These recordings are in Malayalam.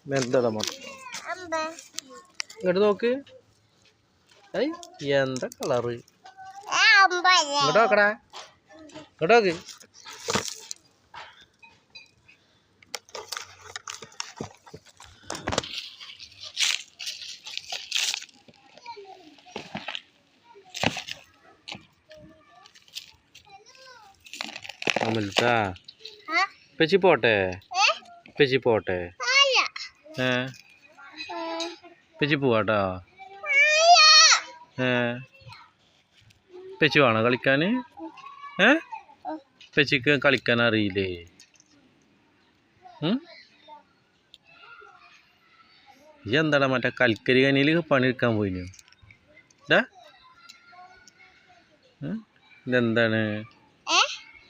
എന്താ മോട്ട ഇങ്ങോട്ട് നോക്ക്. എന്താ കളറ്? ഇങ്ങോട്ട് നോക്കടാ, ഇങ്ങോട്ട് നോക്ക്. അമൽത്താ പെച്ചി പോട്ടെ, പെച്ചി പോട്ടെ. പെച്ചി പോവാട്ടോ. പെച്ചി വേണോ കളിക്കാൻ? പെച്ചിക്ക് കളിക്കാൻ അറിയില്ലേ? ഈ എന്താടാ മറ്റേ കൽക്കരി കനിയിൽ പണിയെടുക്കാൻ പോയിനു? ഇതെന്താണ്?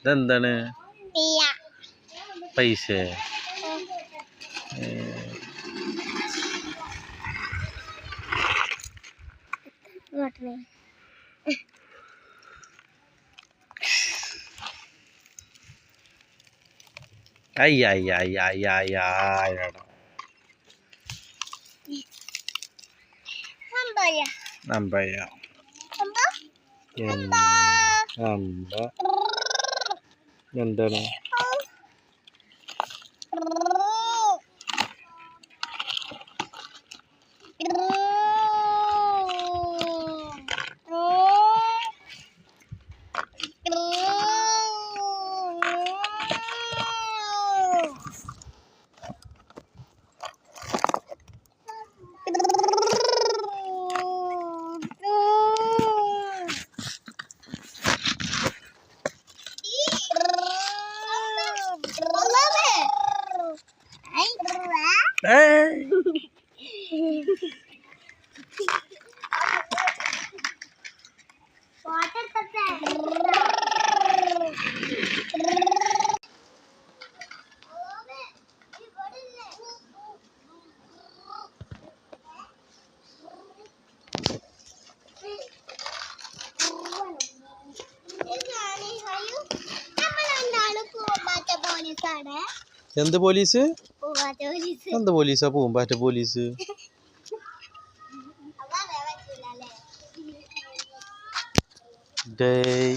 ഇതെന്താണ്? പൈസ? അയ്യായ്യായ്യായ്യായ്യാടാ അമ്പയ്യ അമ്പ എന്താണ്? എന്ത് പോലീസ്? എന്ത് പോലീസാ? പൂമ്പാറ്റ പോലീസ്. ഡേയ്